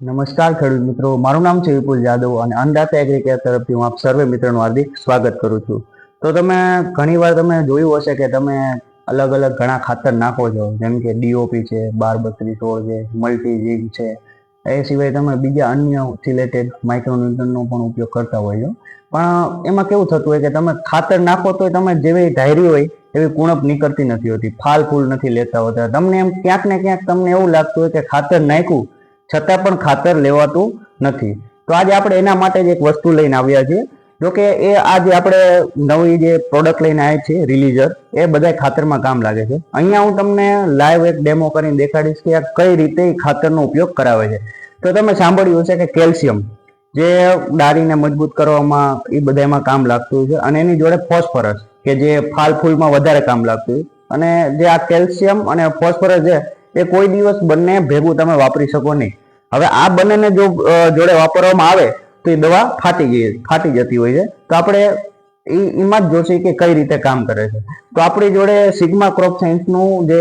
નમસ્કાર ખેડૂત મિત્રો, મારું નામ છે વિપુલ જાદવ અને અન્નદાતા એગ્રીકેર તરફથી હું આપ સર્વે મિત્રોનું હાર્દિક સ્વાગત કરું છું. તો તમે ઘણીવાર તમે જોયું હશે કે તમે અલગ અલગ ઘણા ખાતર નાખો છો, જેમ કે ડીઓપી છે, 12-32-16 છે, મલ્ટી ઝીંક છે. એ સિવાય તમે બીજા અન્ય સિલેટેડ માઇક્રોન્યુટ્રનનો પણ ઉપયોગ કરતા હોય છો. પણ એમાં કેવું થતું હોય કે તમે ખાતર નાખો તો તમે જેવી ધારી હોય એવી કુણપ નીકળતી નથી હોતી, ફાલ ફૂલ નથી લેતા હોતા. તમને એમ ક્યાંક ને ક્યાંક તમને એવું લાગતું હોય કે ખાતર નાખ્યું છતાં પણ ખાતર લેવાતું નથી. તો આજે આપણે એના માટે જ એક વસ્તુ લઈને આવ્યા છીએ. જોકે એ આજે આપણે નવી જે પ્રોડક્ટ લઈને આવ્યા છીએ રિલીઝર, એ બધા ખાતરમાં કામ લાગે છે. અહીંયા હું તમને લાઈવ એક ડેમો કરીને દેખાડીશ કે આ કઈ રીતે ખાતરનો ઉપયોગ કરાવે છે. તો તમે સાંભળ્યું હશે કે કેલ્શિયમ જે ડાળીને મજબૂત કરવામાં એ બધામાં કામ લાગતું હોય છે, અને એની જોડે ફોસ્ફરસ કે જે ફાલ ફૂલમાં વધારે કામ લાગતું હોય. અને જે આ કેલ્શિયમ અને ફોસ્ફરસ છે એ કોઈ દિવસ બંને ભેગું તમે વાપરી શકો નહીં. હવે આ બંનેને જો જોડે વાપરવામાં આવે તો એ દવા ફાટી જતી હોય છે. તો આપણે એમાં જ જોશે કે કઈ રીતે કામ કરે છે. તો આપણી જોડે સિગ્મા ક્રોપ સાયન્સનું જે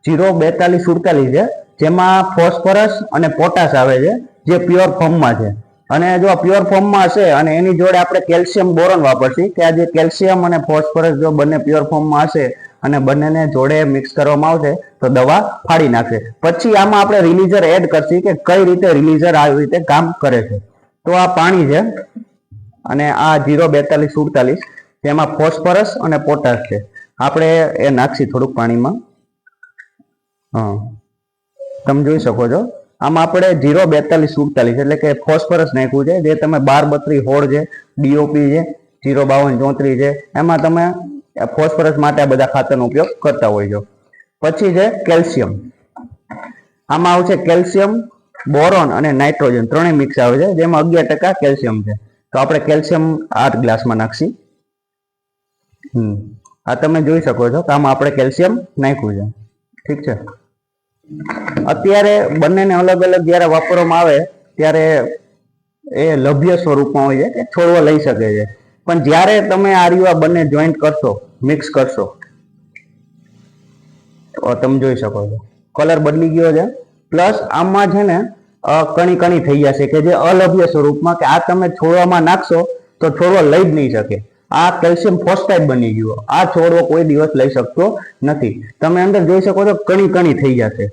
04247 છે, જેમાં ફોસ્ફરસ અને પોટાશ આવે છે, જે પ્યોર ફોર્મમાં છે. અને જો આ પ્યોર ફોર્મમાં હશે અને એની જોડે આપણે કેલ્શિયમ બોરોન વાપરશું, કે આ જે કેલ્શિયમ અને ફોસ્ફરસ જો બંને પ્યોર ફોર્મમાં હશે અને બંનેને જોડે મિક્સ કરવામાં આવશે તો દવા ફાડી નાખશે. પછી આમાં આપણે રિલીઝર એડ કરશું કે કઈ રીતે રિલીઝર આવી રીતે કામ કરે છે. તો આ પાણી છે અને આ 04247, તેમાં ફોસ્ફરસ અને પોટાશ છે. આપણે એ નાખશી થોડુંક પાણીમાં. તમે જોઈ શકો છો આમાં આપણે 04247 એટલે કે ફોસ્ફરસ નાખ્યું છે, જે તમે 12-32-16 છે, ડીઓપી છે, 052-34 છે, એમાં તમે ફોસ્ફરસ માટે આ બધા ખાતરનો ઉપયોગ કરતા હોય છો. પછી છે કેલ્શિયમ. આમાં આવશે કેલ્શિયમ, બોરોન અને નાઇટ્રોજન ત્રણેય મિક્સ આવે છે, જેમાં 11% કેલ્શિયમ છે. તો આપણે કેલ્શિયમ 8 ગ્લાસમાં નાખશી. આ તમે જોઈ શકો છો કે આમાં આપણે કેલ્શિયમ નાખ્યું છે. ઠીક છે. અત્યારે બંનેને અલગ અલગ જ્યારે વાપરવામાં આવે ત્યારે એ લભ્ય સ્વરૂપમાં હોય છે કે છોડવો લઈ શકે છે. પણ જ્યારે તમે આ રહ્યું બંને જોઈન્ટ કરશો, મિક્સ કરશો, તો તમે જોઈ શકો છો કલર બદલી ગયો છે. પ્લસ આમાં છે ને કણી કણી થઈ જશે કે જે અલભ્ય સ્વરૂપમાં, કે આ તમે છોડવામાં નાખશો તો છોડવો લઈ જ નહીં શકે. આ કેલ્શિયમ ફોસ્ફાઇડ બની ગયો. આ છોડવો કોઈ દિવસ લઈ શકતો નથી. તમે અંદર જોઈ શકો છો કણી કણી થઈ જશે.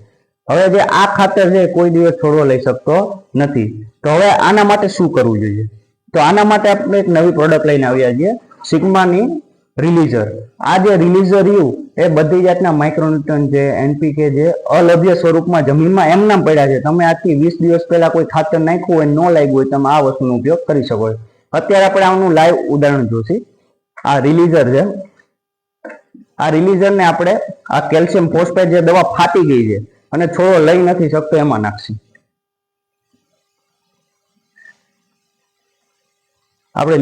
હવે જે આ ખાતર છે કોઈ દિવસ છોડવો લઈ શકતો નથી. તો હવે આના માટે શું કરવું જોઈએ? તો આના માટે આપણે એક નવી પ્રોડક્ટ લઈને આવ્યા છીએ, સિગ્માની રિલીઝર. આ જે રિલીઝર રહ્યું એ બધી જાતના માઇક્રોન્યુટ્રન છે, એનપીકે છે, અલભ્ય સ્વરૂપમાં જમીનમાં એમનામ પડ્યા છે. તમે આજથી 20 દિવસ પહેલા કોઈ ખાતર નાખ્યું હોય, ન લાગ્યું હોય, તમે આ વસ્તુનો ઉપયોગ કરી શકો છો. અત્યારે આપણે આનું લાઈવ ઉદાહરણ જોશું. આ રિલીઝર છે. આ રિલીઝરને આપણે આ કેલ્શિયમ ફોસ્ફેટ જે દવા ફાટી ગઈ છે અને છોડવો લઈ નથી શકતો એમાં નાખશું. આપણે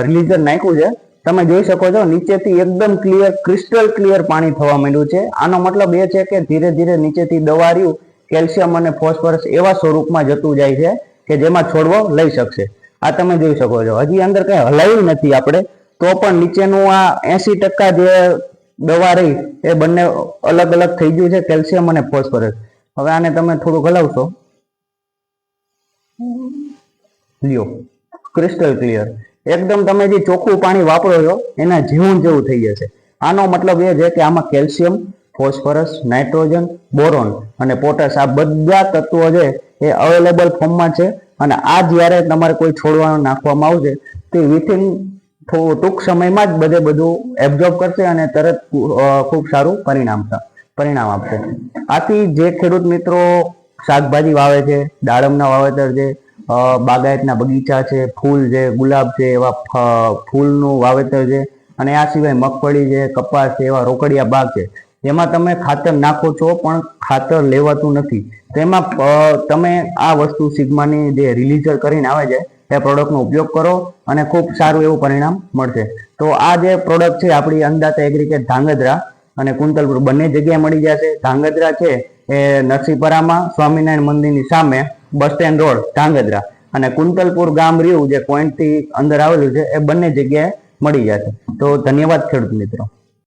રિલીઝર નાખ્યું છે. તમે જોઈ શકો છો નીચેથી એકદમ ક્લિયર, ક્રિસ્ટલ ક્લિયર પાણી થવા માંડ્યું છે. આનો મતલબ એ છે કે ધીરે ધીરે નીચેથી દવા રહ્યું કેલ્શિયમ અને ફોસ્ફરસ એવા સ્વરૂપમાં જતું જાય છે કે જેમાં છોડવો લઈ શકશે. આ તમે જોઈ શકો છો. હજી અંદર કઈ હલાવ્યું નથી આપણે, તો પણ નીચેનું આ 80% જે દવા રહી એ બંને અલગ અલગ થઈ ગયું છે, કેલ્શિયમ અને ફોસ્ફરસ. હવે આને તમે થોડુંક હલાવશો, લ્યો ક્રિસ્ટલ ક્લિયર એકદમ. તમે જે ચોખ્ખું પાણી વાપરો છો એના જેવું જેવું થઈ જશે. આનો મતલબ એ છે કે આમાં કેલ્શિયમ, ફોસ્ફરસ, નાઇટ્રોજન, બોરોન અને પોટાશ આ બધા તત્વો છે એ અવેલેબલ ફોર્મમાં છે. અને આ જ્યારે તમારે કોઈ છોડવાનું નાખવામાં આવશે તો વિથિન ટૂંક સમયમાં જ બધું એબ્ઝોર્બ કરશે અને તરત ખૂબ સારું પરિણામ આપશે. આથી જે ખેડૂત મિત્રો શાકભાજી વાવે છે, દાડમના વાવેતર છે, બાગાયતના બગીચા છે, ફૂલ છે, ગુલાબ છે, એવા ફૂલનું વાવેતર છે, અને આ સિવાય મગફળી છે, કપાસ છે, એવા રોકડિયા બાગ છે, જેમાં તમે ખાતર નાખો છો પણ ખાતર લેવાતું નથી. તેમાં તમે આ વસ્તુ સિગ્માની જે રિલીઝર કરીને આવે છે એ પ્રોડક્ટનો ઉપયોગ કરો અને ખૂબ સારું એવું પરિણામ મળશે. તો આ જે પ્રોડક્ટ છે આપણી અન્નદાતા એગ્રીકેર ધાંગધ્રા અને કુંતલપુર બંને જગ્યાએ મળી જશે. ધાંગધ્રા છે એ નરસિંહપરામાં સ્વામિનારાયણ મંદિરની સામે બસ સ્ટેન્ડ રોડ ધાંગધ્રા, અને કુંતલપુર ગામ રહ્યું જે પોઈન્ટથી અંદર આવેલું છે એ બંને જગ્યાએ મળી જશે. તો ધન્યવાદ ખેડૂત મિત્રો.